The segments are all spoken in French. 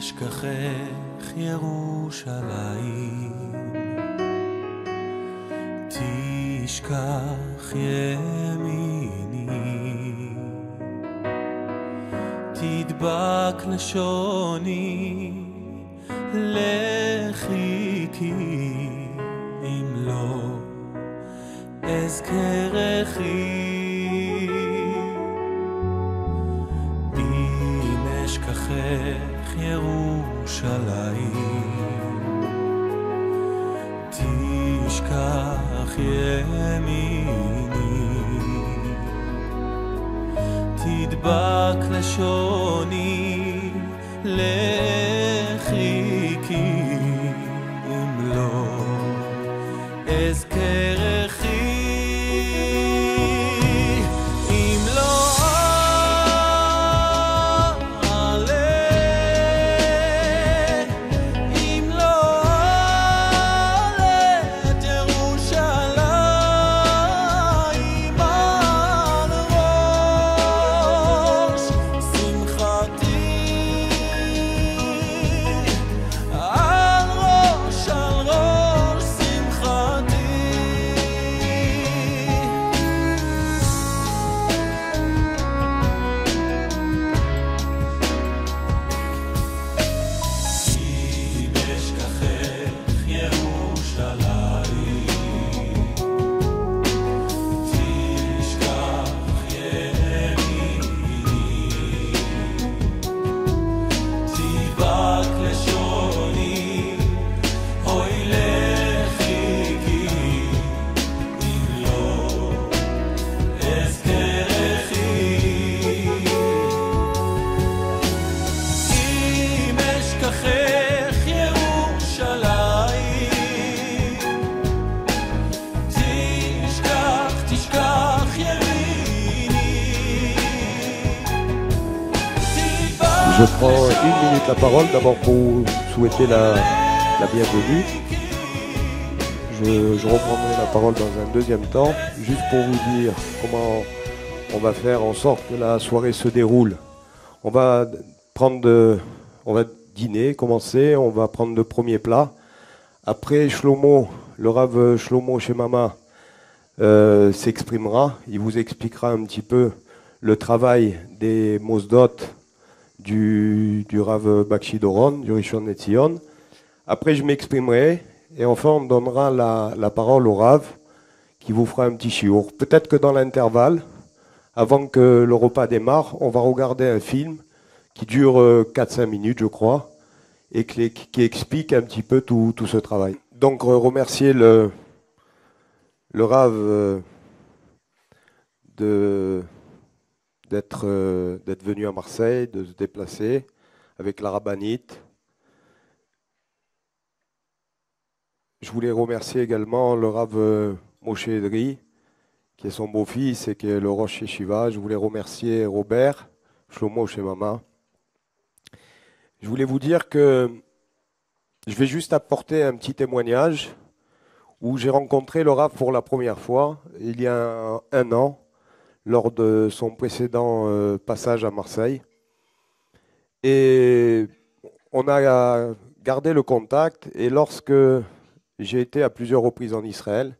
אשכחך ירושלים, תשכח ימיני, תדבק לשוני לחיקי, אם לא אזכרכי. אם אשכחך ירושלים, תשכח ימיני, תדבק לשוני לחיקי, אם לא אזכרכי. אם לא Je prends 1 minute la parole d'abord pour vous souhaiter la bienvenue. Je reprendrai la parole dans un deuxième temps, juste pour vous dire comment on va faire en sorte que la soirée se déroule. On va dîner, commencer, on va prendre le premier plat. Après, Shlomo, le Rav Shlomo Shemama s'exprimera. Il vous expliquera un petit peu le travail des Mosdot du Rav Bakshi Doron, du Rishon LeZion. Après, je m'exprimerai et enfin, on donnera la parole au Rav qui vous fera un petit chiour. Peut-être que dans l'intervalle, avant que le repas démarre, on va regarder un film qui dure 4-5 minutes, je crois, et qui explique un petit peu tout ce travail. Donc, remercier le Rav d'être venu à Marseille, de se déplacer avec la rabbinite. Je voulais remercier également le Rav Moshe Edri, qui est son beau-fils et qui est le Rosh Yeshiva. Je voulais remercier Robert, Shlomo Shemama. Je voulais vous dire que je vais juste apporter un petit témoignage où j'ai rencontré le Rav pour la première fois, il y a un an, lors de son précédent passage à Marseille. Et on a gardé le contact, et lorsque j'ai été à plusieurs reprises en Israël,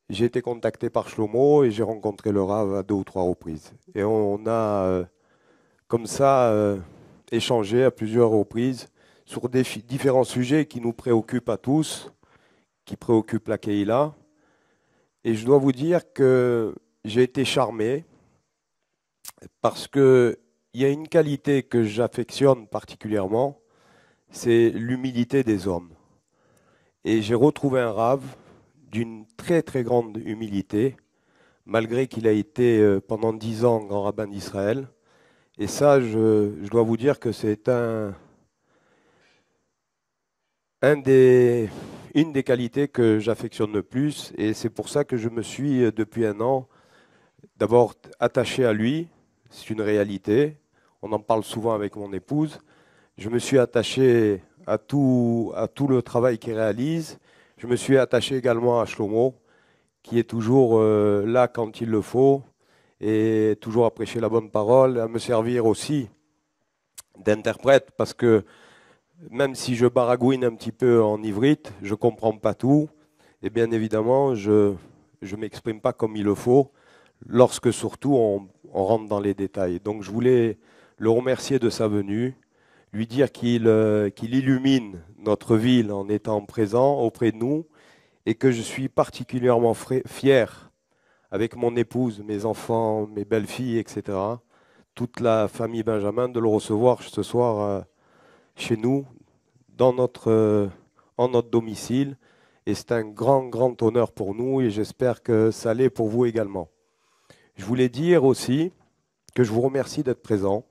j'ai été contacté par Shlomo et j'ai rencontré le Rav à 2 ou 3 reprises. Et on a comme ça échangé à plusieurs reprises sur différents sujets qui nous préoccupent à tous, qui préoccupent la Keïla. Et je dois vous dire que j'ai été charmé parce qu'il y a une qualité que j'affectionne particulièrement, c'est l'humilité des hommes. Et j'ai retrouvé un Rav d'une très très grande humilité, malgré qu'il a été pendant 10 ans grand rabbin d'Israël. Et ça, je dois vous dire que c'est une des qualités que j'affectionne le plus. Et c'est pour ça que je me suis, depuis un an, d'abord attaché à lui. C'est une réalité. On en parle souvent avec mon épouse. Je me suis attaché à tout le travail qu'il réalise. Je me suis attaché également à Shlomo, qui est toujours là quand il le faut, et toujours à prêcher la bonne parole, à me servir aussi d'interprète, parce que même si je baragouine un petit peu en ivrite, je ne comprends pas tout, et bien évidemment, je ne m'exprime pas comme il le faut, lorsque surtout on rentre dans les détails. Donc je voulais le remercier de sa venue, lui dire qu'il illumine notre ville en étant présent auprès de nous, et que je suis particulièrement fier, avec mon épouse, mes enfants, mes belles-filles, etc., toute la famille Benjamin, de le recevoir ce soir chez nous, en notre domicile. Et c'est un grand, grand honneur pour nous, et j'espère que ça l'est pour vous également. Je voulais dire aussi que je vous remercie d'être présents,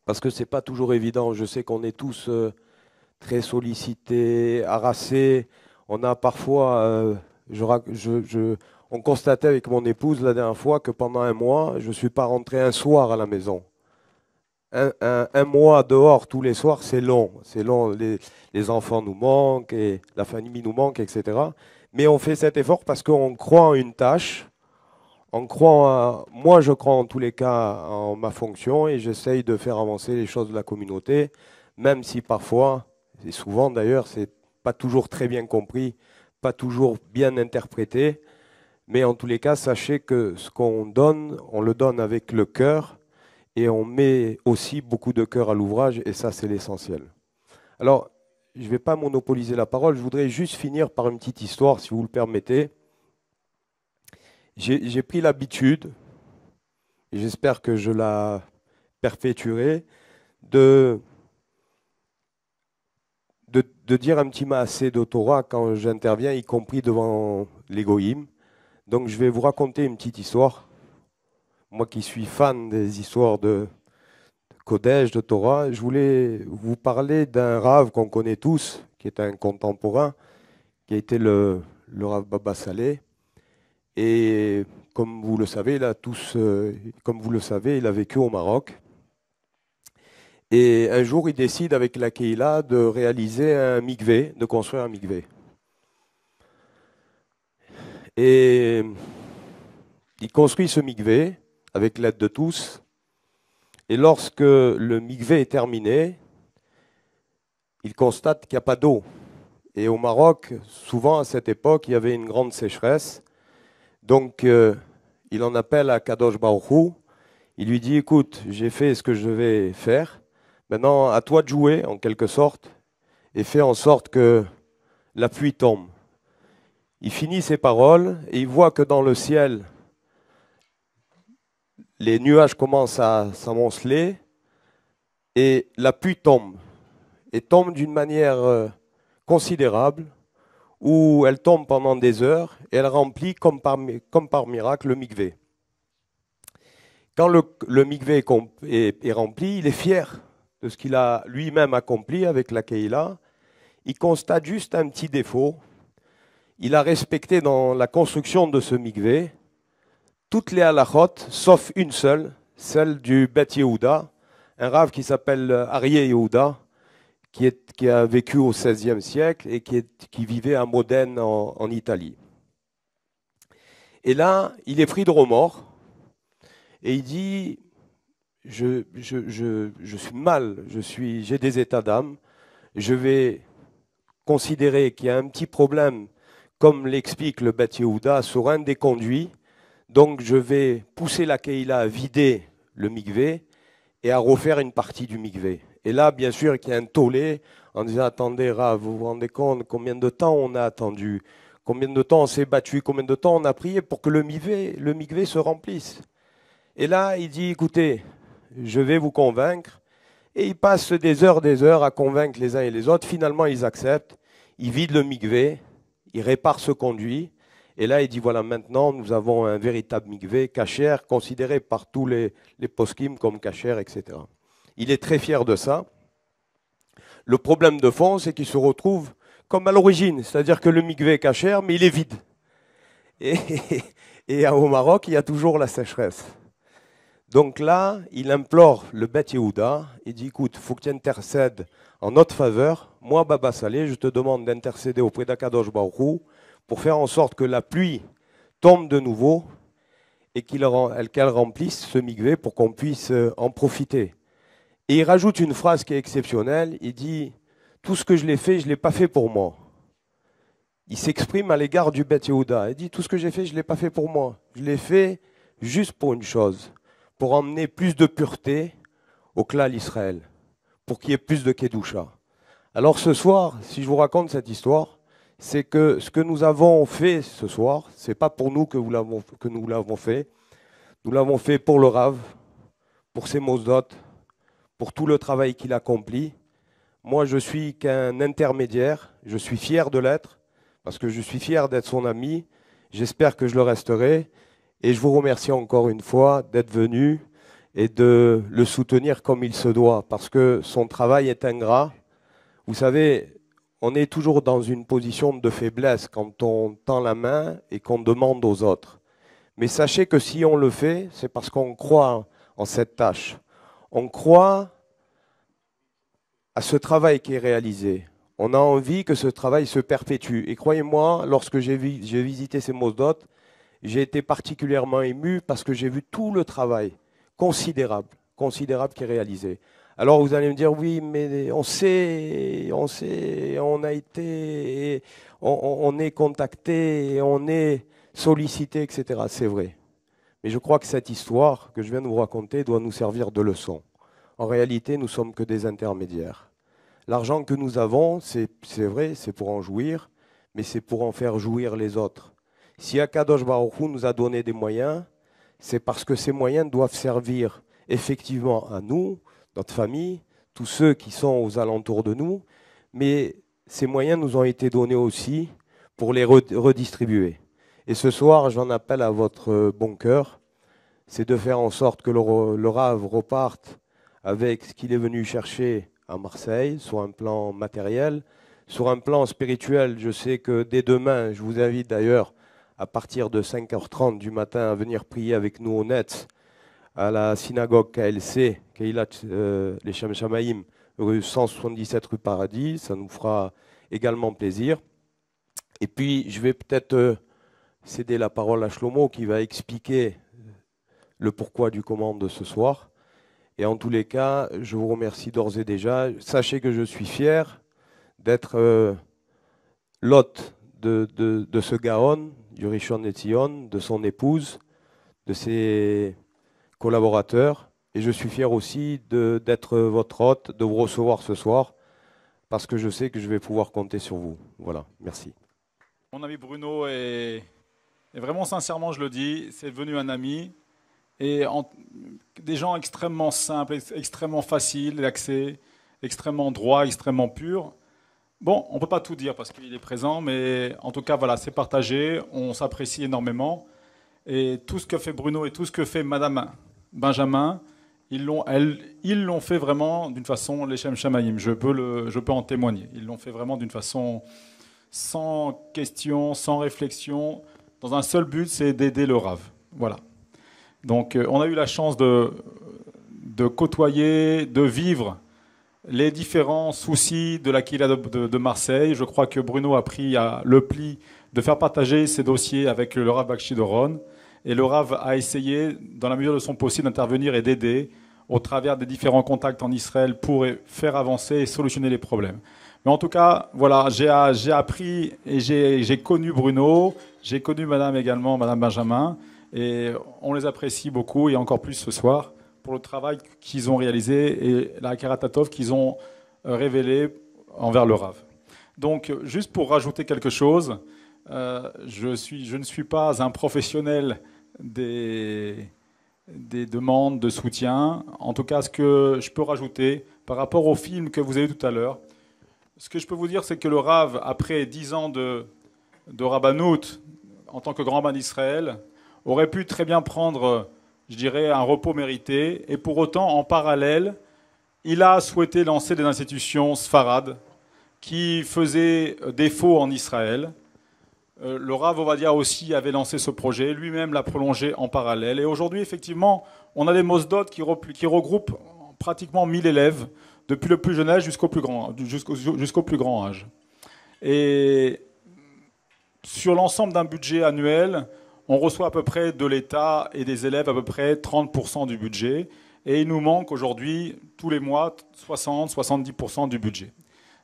parce que ce n'est pas toujours évident. Je sais qu'on est tous très sollicités, harassés. On a parfois, on constatait avec mon épouse la dernière fois que pendant un mois, je ne suis pas rentré un soir à la maison. Un mois dehors tous les soirs, c'est long. C'est long, les enfants nous manquent, et la famille nous manque, etc. Mais on fait cet effort parce qu'on croit en une tâche. Moi, je crois en tous les cas en ma fonction, et j'essaye de faire avancer les choses de la communauté, même si parfois, et souvent d'ailleurs, c'est pas toujours très bien compris, pas toujours bien interprété. Mais en tous les cas, sachez que ce qu'on donne, on le donne avec le cœur, et on met aussi beaucoup de cœur à l'ouvrage, et ça, c'est l'essentiel. Alors, je ne vais pas monopoliser la parole, je voudrais juste finir par une petite histoire, si vous le permettez. J'ai pris l'habitude, et j'espère que je la perpétuerai, de dire un petit maasé de Torah quand j'interviens, y compris devant les goïms. Donc je vais vous raconter une petite histoire. Moi qui suis fan des histoires de Kodesh, de Torah, je voulais vous parler d'un Rav qu'on connaît tous, qui est un contemporain, qui a été le Rav Baba Saleh. Et comme vous le savez, il a vécu au Maroc. Et un jour, il décide avec la Keïla de réaliser un mikvé, de construire un mikvé. Et il construit ce mikvé avec l'aide de tous. Et lorsque le mikvé est terminé, il constate qu'il n'y a pas d'eau. Et au Maroc, souvent à cette époque, il y avait une grande sécheresse. Donc, il en appelle à Kadosh Baruch Hu. Il lui dit, écoute, j'ai fait ce que je devais faire. Maintenant, à toi de jouer, en quelque sorte, et fais en sorte que la pluie tombe. Il finit ses paroles et il voit que dans le ciel, les nuages commencent à s'amonceler et la pluie tombe. Et tombe d'une manière considérable, où elle tombe pendant des heures et elle remplit comme par miracle le mikvé. Quand le mikvé est rempli, il est fier de ce qu'il a lui-même accompli avec la Keïla. Il constate juste un petit défaut. Il a respecté dans la construction de ce mikvé toutes les halachot, sauf une seule, celle du Bet Yehuda, un rave qui s'appelle Aryeh Yehuda, qui a vécu au XVIe siècle et qui vivait à Modène en Italie. Et là, il est pris de remords et il dit, je suis mal, j'ai des états d'âme, je vais considérer qu'il y a un petit problème, comme l'explique le Bet Yehuda, sur un des conduits, donc je vais pousser la Keïla à vider le mikvé et à refaire une partie du mikvé. Et là, bien sûr, qu'il y a un tollé en disant, attendez, Rav, vous vous rendez compte combien de temps on a attendu, combien de temps on s'est battu, combien de temps on a prié pour que le mikvé se remplisse. Et là, il dit, écoutez, je vais vous convaincre. Et il passe des heures à convaincre les uns et les autres. Finalement, ils acceptent. Ils vident le mikvé, ils réparent ce conduit. Et là, il dit, voilà, maintenant, nous avons un véritable mikvé, kasher, considéré par tous les poskim comme kasher, etc. Il est très fier de ça. Le problème de fond, c'est qu'il se retrouve comme à l'origine, c'est-à-dire que le mikvé est kasher, mais il est vide. Et au Maroc, il y a toujours la sécheresse. Donc là, il implore le Bet Yehuda, il dit, écoute, il faut que tu intercèdes en notre faveur. Moi, Baba Saleh, je te demande d'intercéder auprès d'Akadosh Baruch Hu pour faire en sorte que la pluie tombe de nouveau et qu'elle remplisse ce mikvé pour qu'on puisse en profiter. Et il rajoute une phrase qui est exceptionnelle. Il dit, tout ce que je l'ai fait, je ne l'ai pas fait pour moi. Il s'exprime à l'égard du Beth Yehuda. Il dit, tout ce que j'ai fait, je ne l'ai pas fait pour moi. Je l'ai fait juste pour une chose, pour emmener plus de pureté au klal Israël, pour qu'il y ait plus de Kedusha. Alors ce soir, si je vous raconte cette histoire, c'est que ce que nous avons fait ce soir, ce n'est pas pour nous que nous l'avons fait. Nous l'avons fait pour le Rav, pour ses Mosdot, pour tout le travail qu'il accomplit. Moi, je suis qu'un intermédiaire. Je suis fier de l'être, parce que je suis fier d'être son ami. J'espère que je le resterai. Et je vous remercie encore une fois d'être venu et de le soutenir comme il se doit, parce que son travail est ingrat. Vous savez, on est toujours dans une position de faiblesse quand on tend la main et qu'on demande aux autres. Mais sachez que si on le fait, c'est parce qu'on croit en cette tâche. On croit à ce travail qui est réalisé. On a envie que ce travail se perpétue. Et croyez-moi, lorsque j'ai visité ces Mosdot, j'ai été particulièrement ému parce que j'ai vu tout le travail considérable qui est réalisé. Alors vous allez me dire, oui, mais on sait, on a été, on est contacté, on est sollicité, etc. C'est vrai. Mais je crois que cette histoire que je viens de vous raconter doit nous servir de leçon. En réalité, nous ne sommes que des intermédiaires. L'argent que nous avons, c'est vrai, c'est pour en jouir, mais c'est pour en faire jouir les autres. Si Akadosh Baruch Hu nous a donné des moyens, c'est parce que ces moyens doivent servir effectivement à nous, notre famille, tous ceux qui sont aux alentours de nous, mais ces moyens nous ont été donnés aussi pour les redistribuer. Et ce soir, j'en appelle à votre bon cœur, c'est de faire en sorte que le Rav reparte avec ce qu'il est venu chercher à Marseille, sur un plan matériel. Sur un plan spirituel, je sais que dès demain, je vous invite d'ailleurs à partir de 5h30 du matin à venir prier avec nous au Netz, à la synagogue KLC, Keilat les Shem Shamaim, rue 177 rue Paradis. Ça nous fera également plaisir. Et puis, je vais peut-être céder la parole à Shlomo qui va expliquer le pourquoi du comment de ce soir. Et en tous les cas, je vous remercie d'ores et déjà. Sachez que je suis fier d'être l'hôte de ce Gaon, du Rishon LeZion, de son épouse, de ses collaborateurs. Et je suis fier aussi d'être votre hôte, de vous recevoir ce soir, parce que je sais que je vais pouvoir compter sur vous. Voilà, merci. Mon ami Bruno est vraiment sincèrement, je le dis, c'est devenu un ami. Et des gens extrêmement simples, extrêmement faciles d'accès, extrêmement droits, extrêmement purs. Bon, on ne peut pas tout dire parce qu'il est présent, mais en tout cas, voilà, c'est partagé, on s'apprécie énormément. Et tout ce que fait Bruno et tout ce que fait Madame Benjamin, ils l'ont fait vraiment d'une façon, les Shem Shamaim, je peux en témoigner. Ils l'ont fait vraiment d'une façon sans question, sans réflexion, dans un seul but, c'est d'aider le Rav. Voilà. Donc, on a eu la chance de côtoyer, de vivre les différents soucis de la Kila de Marseille. Je crois que Bruno a pris le pli de faire partager ses dossiers avec le Rav Bakshi Doron. Et le Rav a essayé, dans la mesure de son possible, d'intervenir et d'aider au travers des différents contacts en Israël pour faire avancer et solutionner les problèmes. Mais en tout cas, voilà, j'ai appris et j'ai connu Bruno, j'ai connu Madame également, Madame Benjamin. Et on les apprécie beaucoup, et encore plus ce soir, pour le travail qu'ils ont réalisé et la Karatatov qu'ils ont révélé envers le Rav. Donc, juste pour rajouter quelque chose, je ne suis pas un professionnel des demandes de soutien. En tout cas, ce que je peux rajouter par rapport au film que vous avez vu tout à l'heure, ce que je peux vous dire, c'est que le Rav, après 10 ans de rabbanout en tant que grand rabbin d'Israël, aurait pu très bien prendre, je dirais, un repos mérité. Et pour autant, en parallèle, il a souhaité lancer des institutions sfarades qui faisaient défaut en Israël. Le Rav Ovadia aussi avait lancé ce projet, lui-même l'a prolongé en parallèle. Et aujourd'hui, effectivement, on a des Mosdot qui regroupent pratiquement 1000 élèves, depuis le plus jeune âge jusqu'au plus grand âge. Et sur l'ensemble d'un budget annuel, on reçoit à peu près de l'État et des élèves à peu près 30% du budget. Et il nous manque aujourd'hui, tous les mois, 60-70% du budget.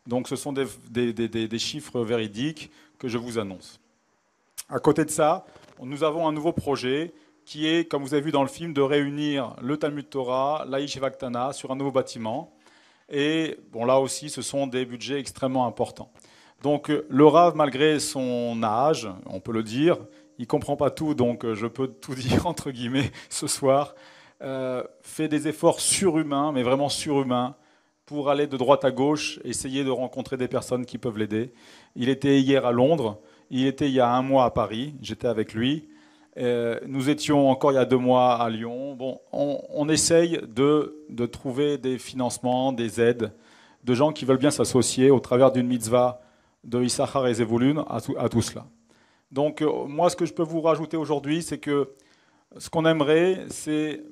Donc ce sont des chiffres véridiques que je vous annonce. À côté de ça, nous avons un nouveau projet qui est, comme vous avez vu dans le film, de réunir le Talmud Torah, la Yeshiva Ktana sur un nouveau bâtiment. Et bon, là aussi, ce sont des budgets extrêmement importants. Donc le Rav, malgré son âge, on peut le dire, il ne comprend pas tout, donc je peux tout dire entre guillemets ce soir, fait des efforts surhumains, mais vraiment surhumains, pour aller de droite à gauche, essayer de rencontrer des personnes qui peuvent l'aider. Il était hier à Londres, il était il y a 1 mois à Paris, j'étais avec lui. Nous étions encore il y a 2 mois à Lyon. Bon, on essaye de trouver des financements, des aides, de gens qui veulent bien s'associer au travers d'une mitzvah de Issachar et Zevulun à tout cela. Donc moi, ce que je peux vous rajouter aujourd'hui, c'est que ce qu'on aimerait, c'est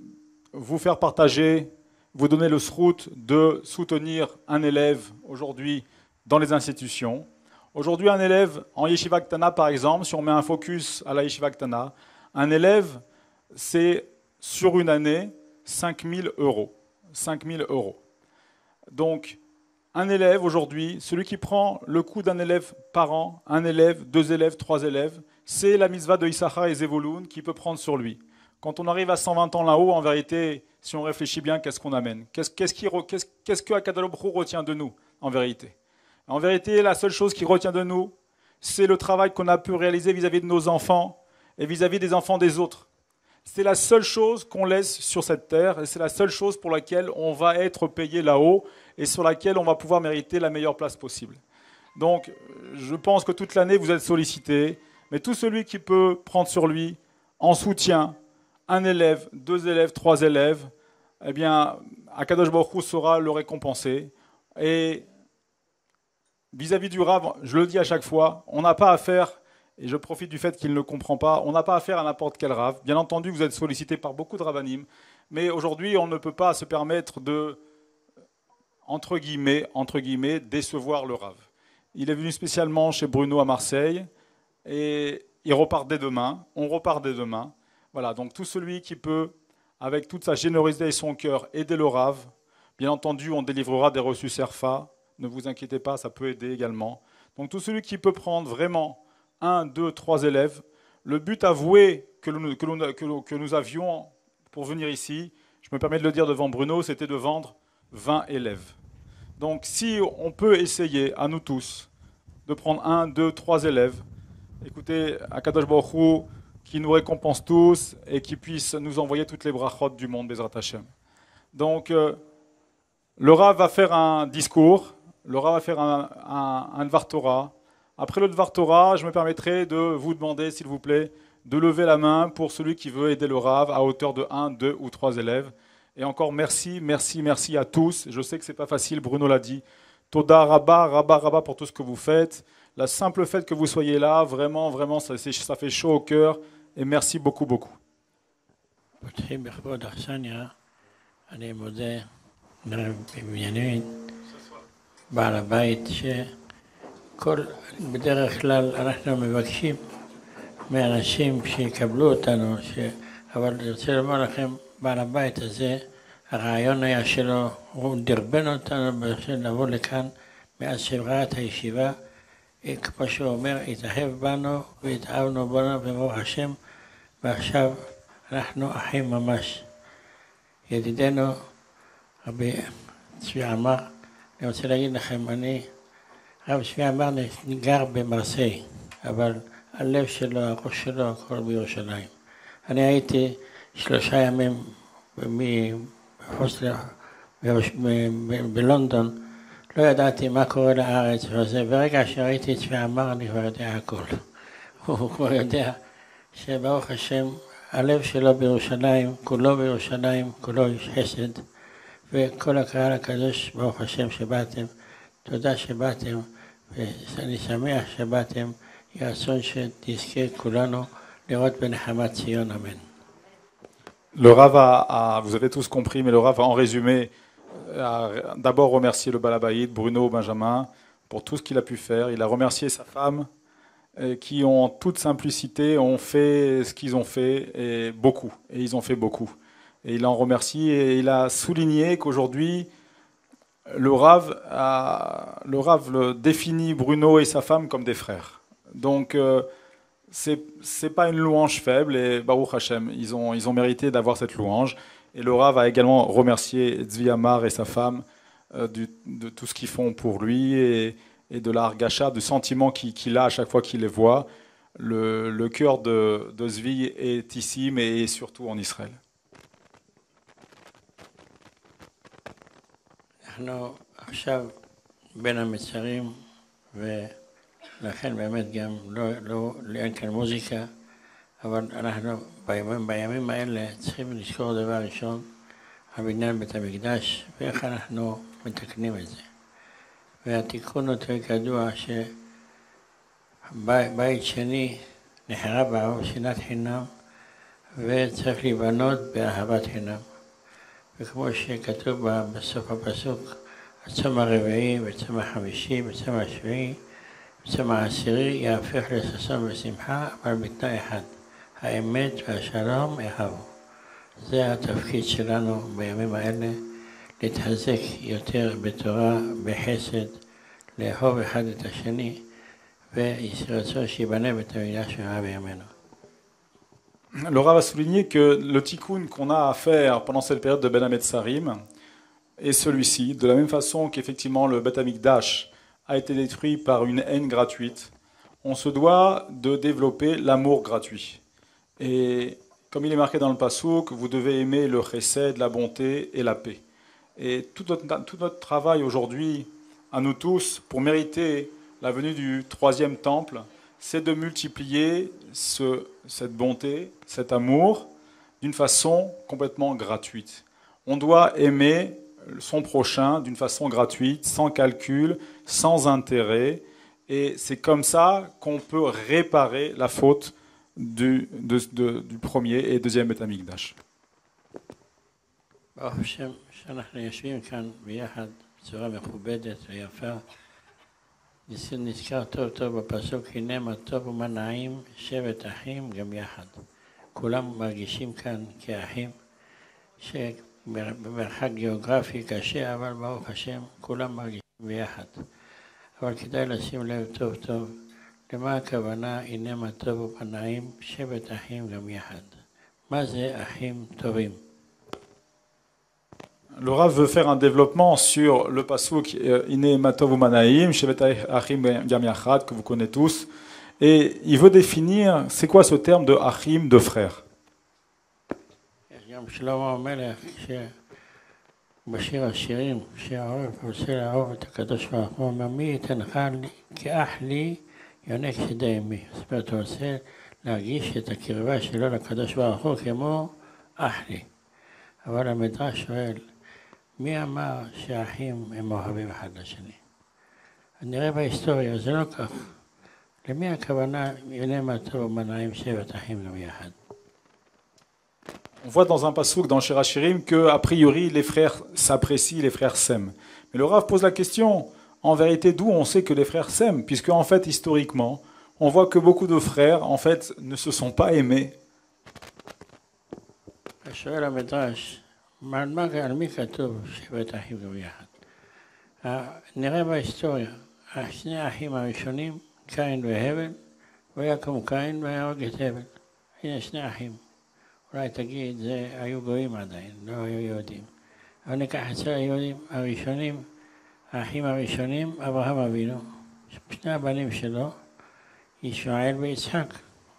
vous faire partager, vous donner le srout de soutenir un élève aujourd'hui dans les institutions. Aujourd'hui, un élève en Yeshiva Ktana, par exemple, si on met un focus à la Yeshiva Ktana, un élève, c'est sur une année 5 000 euros. 5 000 euros. Donc, un élève aujourd'hui, celui qui prend le coût d'un élève par an, 1 élève, 2 élèves, 3 élèves, c'est la mitzvah de Issachar et Zevulun qui peut prendre sur lui. Quand on arrive à 120 ans là-haut, en vérité, si on réfléchit bien, qu'est-ce qu'on amène? Qu'est-ce que Akadosh Baruch Hu retient de nous, en vérité? En vérité, la seule chose qui retient de nous, c'est le travail qu'on a pu réaliser vis-à-vis de nos enfants et vis-à-vis des enfants des autres. C'est la seule chose qu'on laisse sur cette terre et c'est la seule chose pour laquelle on va être payé là-haut et sur laquelle on va pouvoir mériter la meilleure place possible. Donc, je pense que toute l'année, vous êtes sollicités, mais tout celui qui peut prendre sur lui, en soutien, 1 élève, 2 élèves, 3 élèves, eh bien, Akadosh Baruch Hu saura le récompenser. Et vis-à-vis du Rav, je le dis à chaque fois, on n'a pas affaire, et je profite du fait qu'il ne comprend pas, on n'a pas affaire à n'importe quel Rav. Bien entendu, vous êtes sollicité par beaucoup de Ravanim, mais aujourd'hui, on ne peut pas se permettre de, entre guillemets, décevoir le Rav. Il est venu spécialement chez Bruno à Marseille, et il repart dès demain, on repart dès demain. Voilà, donc tout celui qui peut, avec toute sa générosité et son cœur, aider le Rav, bien entendu, on délivrera des reçus Serfa, ne vous inquiétez pas, ça peut aider également. Donc tout celui qui peut prendre vraiment 1, 2, 3 élèves, le but avoué que nous avions pour venir ici, je me permets de le dire devant Bruno, c'était de vendre 20 élèves. Donc si on peut essayer, à nous tous, de prendre 1, 2, 3 élèves, écoutez, Akadosh Baruch Hu, qui nous récompense tous et qui puisse nous envoyer toutes les brachot du monde, Bezrat Hashem. Donc, le Rav va faire un discours, le Rav va faire un Dvar Torah. Après le Dvar Torah, je me permettrai de vous demander, s'il vous plaît, de lever la main pour celui qui veut aider le Rav à hauteur de 1, 2 ou 3 élèves. Et encore merci, merci, merci à tous. Je sais que ce n'est pas facile, Bruno l'a dit. Toda Rabba, Rabba, Rabba pour tout ce que vous faites. La simple fait que vous soyez là, vraiment, vraiment, ça fait chaud au cœur. Et merci beaucoup, beaucoup. פותחים בכבוד אכסניה, אני מודה לרב בנימין, בעל הבית, בדרך כלל אנחנו מבקשים מאנשים שיקבלו אותנו, אבל אני רוצה לומר לכם, בעל הבית הזה, הרעיון היה שלו, הוא דרבן אותנו לבוא לכאן מאז שראה את הישיבה, כמו שהוא אומר, התאהב בנו והתאהבנו בנו ברוך השם, ועכשיו אנחנו אחים ממש. ידידנו רבי צבי עמר, אני רוצה להגיד לכם, רב צבי עמר גר במרסיי, אבל הלב שלו, הראש שלו, הכל בירושלים. אני הייתי 3 ימים בלונדון, לא ידעתי מה קורה לארץ וזה, ברגע שראיתי את צבי עמר אני כבר יודע הכל. הוא כבר יודע שברוך השם, הלב שלו בירושלים, כולו איש חסד, וכל הקהל הקדוש, ברוך השם שבאתם, תודה שבאתם, ואני שמח שבאתם, יהיה רצון שתזכה כולנו לראות בנחמת ציון, אמן. Le Rav vous avez tous compris, mais le Rav en résumé, a d'abord remercié le Balabaïd, Bruno, Benjamin, pour tout ce qu'il a pu faire. Il a remercié sa femme, qui en toute simplicité ont fait ce qu'ils ont fait, et ils ont fait beaucoup. Et il en remercie et il a souligné qu'aujourd'hui, le Rav définit Bruno et sa femme comme des frères. Donc, c'est pas une louange faible et Baruch Hashem, ils ont mérité d'avoir cette louange. Et le Rav a également remercié Tzvi Amar et sa femme de tout ce qu'ils font pour lui et de la hargasha, du sentiment qu'il a à chaque fois qu'il les voit. Le cœur de Tzvi est ici, mais surtout en Israël. אנחנו עכשיו בין המצרים, ולכן באמת גם אין כאן מוזיקה, אבל אנחנו בימים האלה צריכים לזכור דבר ראשון על בניין בית המקדש ואיך אנחנו מתקנים את זה. והתיקון אותו כדוע שבית שני נחרב באהוב שנאת חינם וצריך להיבנות באהבת חינם. וכמו שכתוב בסוף הפסוק, הצום הרביעי וצום החמישי וצום השביעי וצום העשירי יהפך לששון ושמחה, אבל בתנאי אחד, האמת והשלום יחבו. זה התפקיד שלנו בימים האלה, להתחזק יותר בתורה, בחסד, לאהוב אחד את השני, וירצו שיבנה בית המקדש במהרה בימינו. Le Rav a souligné que le tikkun qu'on a à faire pendant cette période de Ben Hametzarim est celui-ci, de la même façon qu'effectivement le Bet Hamikdash a été détruit par une haine gratuite, on se doit de développer l'amour gratuit. Et comme il est marqué dans le Passouk, vous devez aimer le chesed, la bonté et la paix. Et tout notre travail aujourd'hui, à nous tous, pour mériter la venue du troisième temple, c'est de multiplier cette bonté, cet amour, d'une façon complètement gratuite. On doit aimer son prochain d'une façon gratuite, sans calcul, sans intérêt, et c'est comme ça qu'on peut réparer la faute du premier et deuxième Beit Hamikdash. ברוך השם שאנחנו יושבים כאן ביחד בצורה מכובדת ויפה. נזכר טוב טוב בפסוק, הנה מה טוב ומה נעים, שבט אחים גם יחד. כולם מרגישים כאן כאחים, שבמרחק גיאוגרפי קשה, אבל ברוך השם, כולם מרגישים ביחד. אבל כדאי לשים לב טוב טוב, למה הכוונה, הנה מה טוב ומה נעים, שבט אחים גם יחד. מה זה אחים טובים? Le Rav veut faire un développement sur le pasuk Ine Matov Umanaim, Shevet Achim Gam Yachad, que vous connaissez tous. Et il veut définir, c'est quoi ce terme de Achim, de frère. גם שלמה המלך, בשיר השירים, שהעורף רוצה לאהוב את הקדוש ברוך הוא, אומר מי ייתנך כאח לי יונק שדי אמי. זאת אומרת, הוא רוצה להרגיש את הקרבה שלו לקדוש ברוך הוא כמו אח לי. אבל המדרש שואל, מי אמר שהאחים הם אוהבים אחד לשני? נראה בהיסטוריה, זה לא כך. למי הכוונה, הנה מה טוב ומנעים שבט אחים גם יחד? On voit dans un pasuk dans Shir HaShirim que, a priori, les frères s'apprécient, les frères s'aiment. Mais le Rav pose la question, en vérité, d'où on sait que les frères s'aiment? Puisque, en fait, historiquement, on voit que beaucoup de frères, en fait, ne se sont pas aimés. שואל המדרש, על מי כתוב שבט אחים גם יחד? נראה בהיסטוריה, שני האחים הראשונים, קין והבל, ויקום קין ויהרוג את הבל. הנה שני אחים. אולי תגיד, זה היו גויים עדיין, לא היו יהודים. אבל ניקח את היהודים הראשונים, האחים הראשונים, אברהם אבינו, שני הבנים שלו, ישמעאל ויצחק,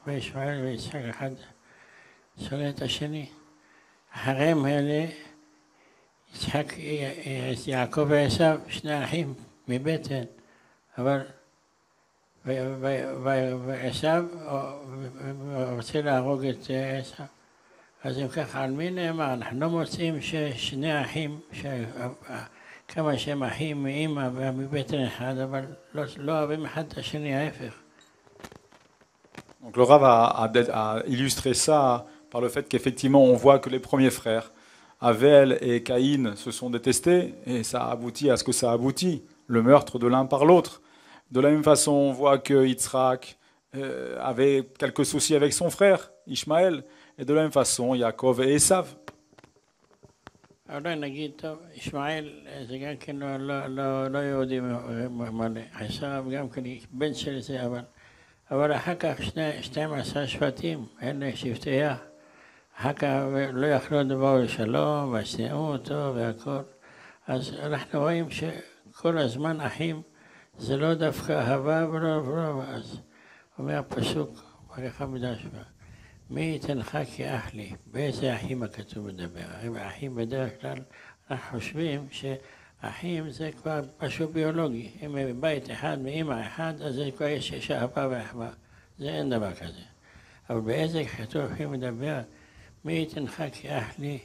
וישמעאל ויצחק אחד שונא את השני. אחריהם האלה, יצחק, יעקב ועשיו, שני אחים מבטן, אבל ועשיו רוצה להרוג את עשיו. אז אם ככה, על מי נאמר? אנחנו לא מוצאים ששני אחים, כמה שהם אחים מאמא ומבטן אחד, אבל לא אוהבים אחד את השני, ההפך. Donc le Rav a illustré ça par le fait qu'effectivement on voit que les premiers frères, Avel et Caïn, se sont détestés et ça a abouti à ce que ça aboutit, le meurtre de l'un par l'autre. De la même façon, on voit que Yitzhak avait quelques soucis avec son frère, Ishmaël, et de la même façon, Yaakov et Esav. אולי נגיד, טוב, ישמעאל זה גם כן לא יהודי מלא, עשיו גם כן בן של זה, אבל אחר כך 12 שבטים, אלה שבטיה, אחר כך לא יכלו לבוא לשלום, והשנאו אותו והכל. אז אנחנו רואים שכל הזמן אחים זה לא דווקא אהבה ולא, אז אומר הפסוק, ברכה מדרש, מי ייתנך כאח לי? באיזה אחים הכתוב מדבר? הרי אחים בדרך כלל אנחנו חושבים שאחים זה כבר משהו ביולוגי. אם בבית אחד מאמא אחד, אז זה כבר יש אהבה ואחווה. זה אין דבר כזה. אבל באיזה כתוב אחים מדבר? מי ייתנך כאח לי?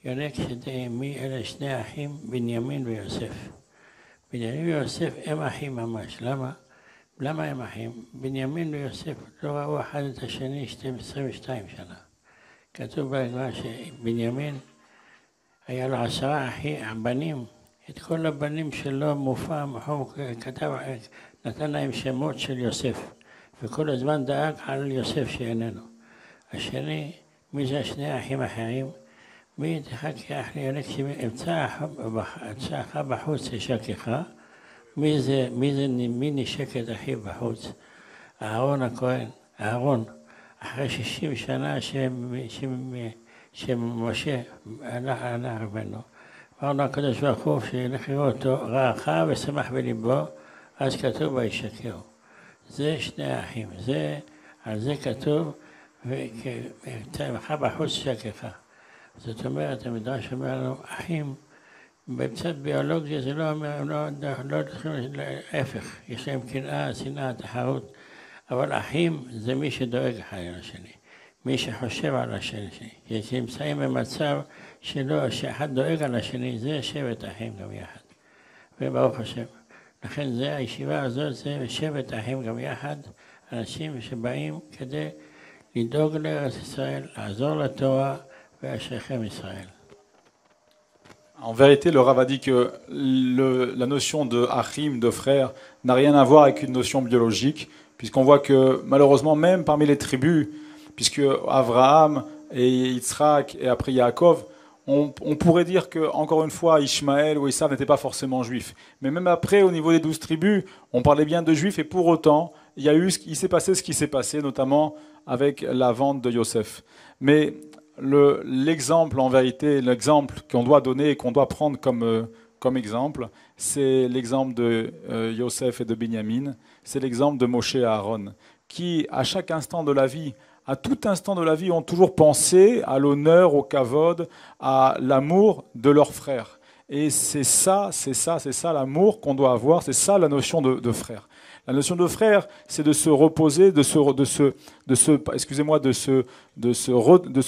יונק שדי מי אלה שני אחים, בנימין ויוסף. בנימין ויוסף הם אחים ממש. למה הם אחים? בנימין ויוסף לא ראו אחד את השני 22 שנה. כתוב בגמרא שבנימין היה לו 10 בנים, את כל הבנים שלו מופע, כתב, נתן להם שמות של יוסף, וכל הזמן דאג על יוסף שאיננו. השני, מי זה השני האחים האחרים? מי תחד כאח לי יונק שאמצא אחר בחוץ ישקך. מי נשק את אחיו בחוץ? אהרון הכהן. אהרון, אחרי 60 שנה שמשה הלך ממנו. אמרנו הקדוש ברוך הוא שילך לראות אותו, ראה אחאב ושמח בליבו, אז כתוב וישקהו. זה שני האחים, על זה כתוב, ואחר בחוץ ישקך. זאת אומרת, המדרש אומר לנו, אחים, בצד ביולוגיה זה לא אומר, לא להפך, יש להם קנאה, שנאה, תחרות, אבל אחים זה מי שדואג אחד לשני, מי שחושב על השני, שנמצאים במצב שאחד דואג על השני, זה שבט אחים גם יחד, וברוך השם. לכן זה, הישיבה הזאת זה שבט אחים גם יחד, אנשים שבאים כדי לדאוג לארץ ישראל, לעזור לתורה ואשריכם ישראל. En vérité, le Rav a dit que la notion de achim, de frère, n'a rien à voir avec une notion biologique, puisqu'on voit que malheureusement, même parmi les tribus, puisque Abraham et Yitzhak et après Yaakov, on pourrait dire que, encore une fois, Ishmaël ou Esav n'étaient pas forcément juifs. Mais même après, au niveau des 12 tribus, on parlait bien de juifs, et pour autant, il s'est passé ce qui s'est passé, notamment avec la vente de Yosef. Mais l'exemple, en vérité, l'exemple qu'on doit donner et qu'on doit prendre comme exemple, c'est l'exemple de Yosef et de Binyamin, c'est l'exemple de Moshe et Aaron, qui, à chaque instant de la vie, à tout instant de la vie, ont toujours pensé à l'honneur, au kavod, à l'amour de leurs frères. Et c'est ça l'amour qu'on doit avoir, c'est ça la notion de frère. La notion de frère, c'est de se reposer, de se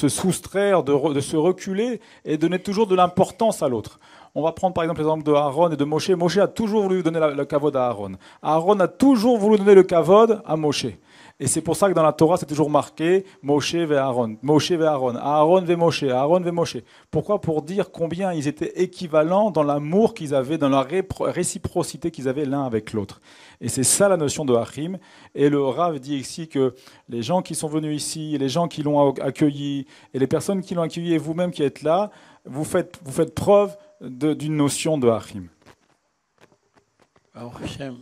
soustraire, de se reculer et donner toujours de l'importance à l'autre. On va prendre par exemple l'exemple de Aaron et de Moshe. Moshe a toujours voulu donner le kavod à Aaron. Aaron a toujours voulu donner le kavod à Moshe. Et c'est pour ça que dans la Torah, c'est toujours marqué Moshe ve Aaron, Moshe ve Aaron, Aaron ve Moshe, Aaron ve Moshe. Pourquoi? Pour dire combien ils étaient équivalents dans l'amour qu'ils avaient, dans la réciprocité qu'ils avaient l'un avec l'autre. Et c'est ça la notion de Achim. Et le Rav dit ici que les gens qui sont venus ici, les gens qui l'ont accueilli, et les personnes qui l'ont accueilli, et vous-même qui êtes là, vous faites preuve d'une notion de Achim. ברוך השם,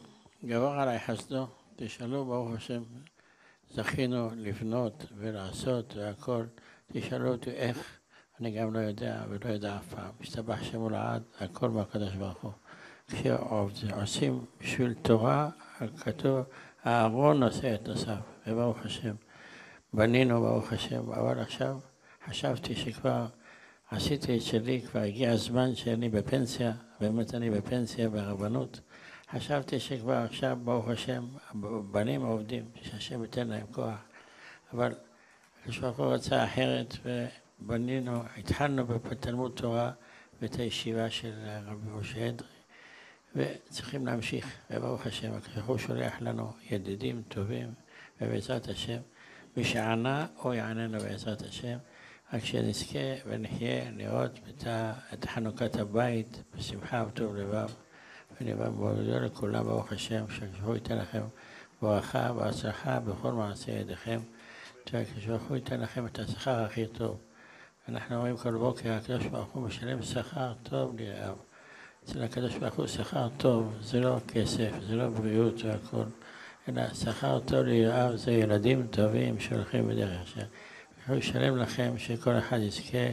גבר עליי חסדו, תשאלו ברוך השם, זכינו לבנות ולעשות והכל, תשאלו אותי איך, אני גם לא יודע ולא יודע אף פעם, משתבח שם ולעד, הכל מהקדוש ברוך הוא. כשעושים בשביל תורה, כתוב, הארון עושה את נוסף, וברוך השם, בנינו ברוך השם, אבל עכשיו חשבתי שכבר עשיתי את שלי, כבר הגיע הזמן שאני בפנסיה, באמת אני בפנסיה ברבנות, חשבתי שכבר עכשיו, ברוך השם, הבנים עובדים, שהשם ייתן להם כוח, אבל כשברוך הוא רצה אחרת, ובנינו, התחלנו בתלמוד תורה, ואת הישיבה של רבי משה אדרי, וצריכים להמשיך, וברוך השם, כשהוא שולח לנו ידידים טובים, ובעזרת השם, מי שענה, הוא יעננו בעזרת השם, רק שנזכה ונחיה לראות את חנוכת הבית בשמחה וטוב לבב, ונבוא לכולם ברוך השם, שהקדוש ייתן לכם ברכה והצלחה בכל מעשה ידיכם, שהקדוש ייתן לכם את השכר הכי טוב, אנחנו רואים כל בוקר, הקדוש ברוך הוא משלם שכר טוב ליראיו. אצל הקדוש ברוך הוא שכר טוב, זה לא כסף, זה לא בריאות, זה הכל. אלא שכר טוב ליראיו זה ילדים טובים שהולכים בדרך השם. הוא ישלם לכם שכל אחד יזכה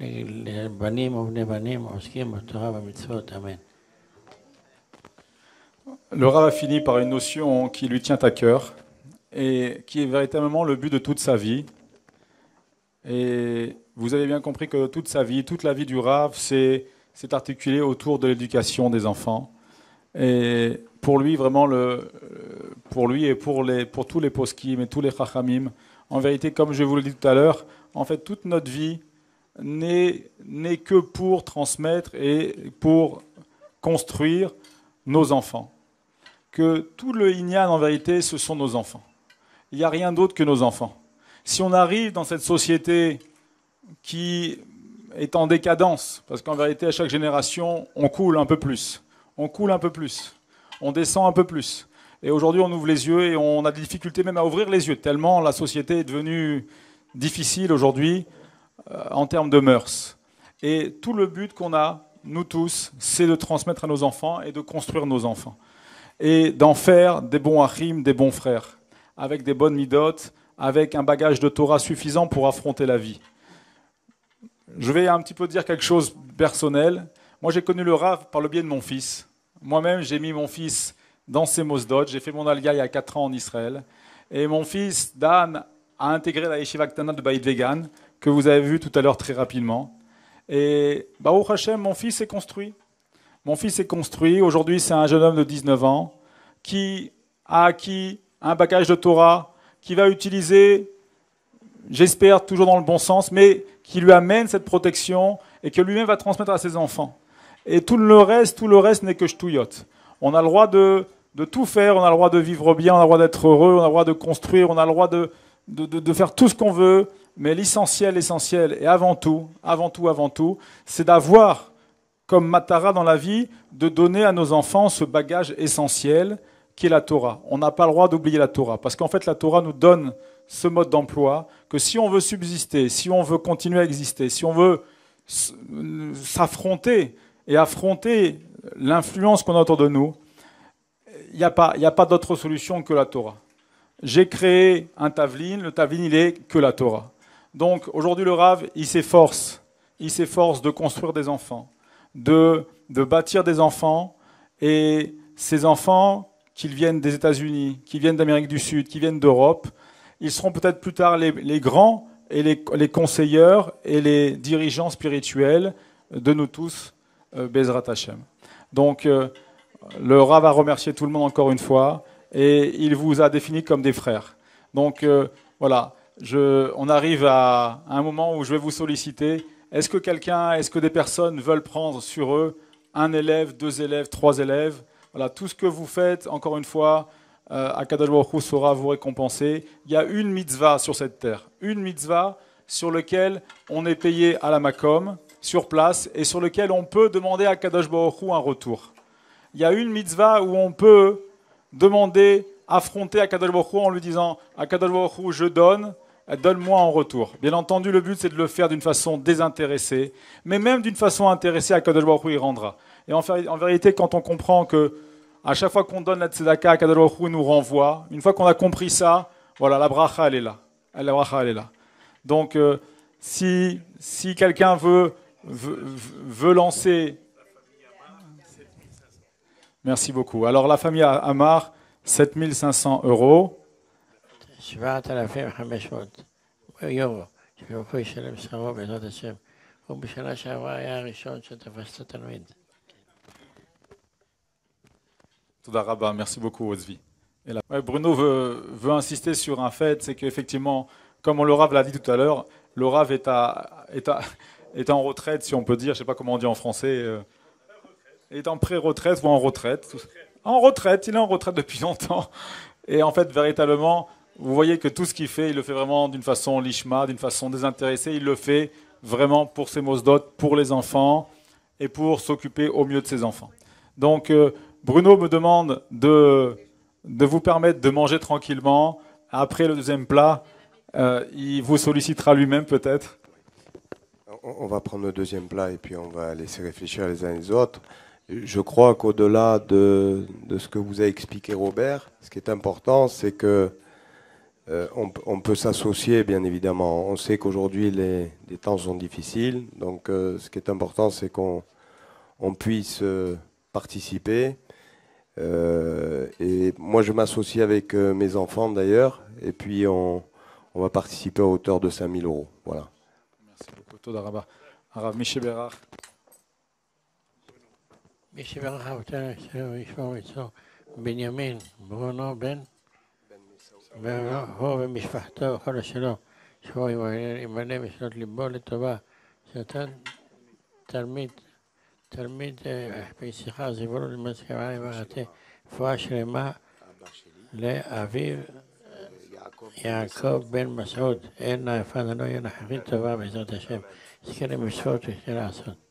לבנים ובני בנים עוסקים בתורה ובמצוות. אמן. Le Rav a fini par une notion qui lui tient à cœur et qui est véritablement le but de toute sa vie. Et vous avez bien compris que toute sa vie, toute la vie du Rav, c'est articulé autour de l'éducation des enfants. Et pour lui, vraiment, pour lui et pour tous les poskim et tous les chachamim, en vérité, comme je vous l'ai dit tout à l'heure, en fait, toute notre vie n'est que pour transmettre et pour construire nos enfants. Que tout le Inyan, en vérité, ce sont nos enfants. Il n'y a rien d'autre que nos enfants. Si on arrive dans cette société qui est en décadence, parce qu'en vérité, à chaque génération, on coule un peu plus, on coule un peu plus, on descend un peu plus. Et aujourd'hui, on ouvre les yeux et on a des difficultés même à ouvrir les yeux, tellement la société est devenue difficile aujourd'hui en termes de mœurs. Et tout le but qu'on a, nous tous, c'est de transmettre à nos enfants et de construire nos enfants. Et d'en faire des bons achim, des bons frères, avec des bonnes midotes, avec un bagage de Torah suffisant pour affronter la vie. Je vais un petit peu dire quelque chose de personnel. Moi, j'ai connu le Rav par le biais de mon fils. Moi-même, j'ai mis mon fils dans ces mosdot. J'ai fait mon alga il y a 4 ans en Israël. Et mon fils, Dan, a intégré la Yeshiva Ktana de Beit Vegan, que vous avez vu tout à l'heure très rapidement. Et Baruch Hashem, mon fils est construit. Mon fils est construit. Aujourd'hui, c'est un jeune homme de 19 ans qui a acquis un bagage de Torah, qui va utiliser, j'espère, toujours dans le bon sens, mais qui lui amène cette protection et que lui-même va transmettre à ses enfants. Et tout le reste n'est que ch'touillotte. On a le droit de tout faire, on a le droit de vivre bien, on a le droit d'être heureux, on a le droit de construire, on a le droit de faire tout ce qu'on veut, mais l'essentiel, et avant tout, c'est d'avoir comme matara dans la vie, de donner à nos enfants ce bagage essentiel qui est la Torah. On n'a pas le droit d'oublier la Torah, parce qu'en fait la Torah nous donne ce mode d'emploi, que si on veut subsister, si on veut continuer à exister, si on veut s'affronter et affronter l'influence qu'on a autour de nous, il n'y a pas d'autre solution que la Torah. J'ai créé un tavlin, le tavlin il est que la Torah. Donc aujourd'hui le Rav, il s'efforce de construire des enfants, de bâtir des enfants, et ces enfants, qu'ils viennent des États-Unis, qu'ils viennent d'Amérique du Sud, qu'ils viennent d'Europe, ils seront peut-être plus tard les grands et les conseilleurs et les dirigeants spirituels de nous tous, Bezrat Hashem. Donc le Rav va remercier tout le monde encore une fois, et il vous a défini comme des frères. Donc voilà, on arrive à un moment où je vais vous solliciter. Est-ce que des personnes veulent prendre sur eux un élève, 2 élèves, 3 élèves? Voilà, tout ce que vous faites, encore une fois, Akadosh Baruch Hu saura vous récompenser. Il y a une mitzvah sur cette terre, une mitzvah sur laquelle on est payé à la Makom, sur place, et sur lequel on peut demander à Akadosh Baruch Hu un retour. Il y a une mitzvah où on peut demander, affronter Akadosh Baruch Hu en lui disant « Akadosh Baruch Hu, je donne ». Donne-moi en retour. Bien entendu, le but, c'est de le faire d'une façon désintéressée, mais même d'une façon intéressée, Akadosh Baruch Hu y rendra. Et en vérité, quand on comprend que à chaque fois qu'on donne la tzedaka, Akadosh Baruch Hu nous renvoie, une fois qu'on a compris ça, voilà, la bracha, elle est là. La bracha, elle est là. Donc, si quelqu'un veut lancer... Merci beaucoup. Alors, la famille Amar, 7 500 €. 7,500 יורו, שברוך הוא ישלם שכרו בעזרת השם. הוא בשנה שעברה היה הראשון שתפס את התלמיד. Toda Rabba, merci beaucoup, Ozvi. Bruno veut insister sur un fait, c'est qu'effectivement, comme le Rav l'a dit tout à l'heure, le Rav est en retraite, si on peut dire, je ne sais pas comment on dit en français, est en pré-retraite ou en retraite. En retraite, il est en retraite depuis longtemps. Et en fait, véritablement, vous voyez que tout ce qu'il fait, il le fait vraiment d'une façon lishma, d'une façon désintéressée. Il le fait vraiment pour ses mosdot, pour les enfants et pour s'occuper au mieux de ses enfants. Donc, Bruno me demande de vous permettre de manger tranquillement. Après le deuxième plat, il vous sollicitera lui-même peut-être. On va prendre le deuxième plat et puis on va laisser réfléchir les uns les autres. Je crois qu'au-delà de ce que vous a expliqué Robert, ce qui est important, c'est que on peut s'associer, bien évidemment. On sait qu'aujourd'hui, les temps sont difficiles. Donc, ce qui est important, c'est qu'on puisse participer. Et moi, je m'associe avec mes enfants, d'ailleurs. Et puis, on va participer à hauteur de 5 000 euros. Voilà. Merci beaucoup. Toda Rabba. Arav Miché Bérard. מי שברך אותנו ישמור ויצור בנימין, ברונו בן, והוא ומשפחתו וכל השלום, שהוא ימלא משנות ליבו לטובה, שאתה תלמיד בשיחה זיבולו למזכרה לברכתי, רפואה שלמה לאביו יעקב בן מסעוד, אין נאפן לא יהיה נחרית טובה בעזרת השם, יזכה למצוות ויזכה לעשות.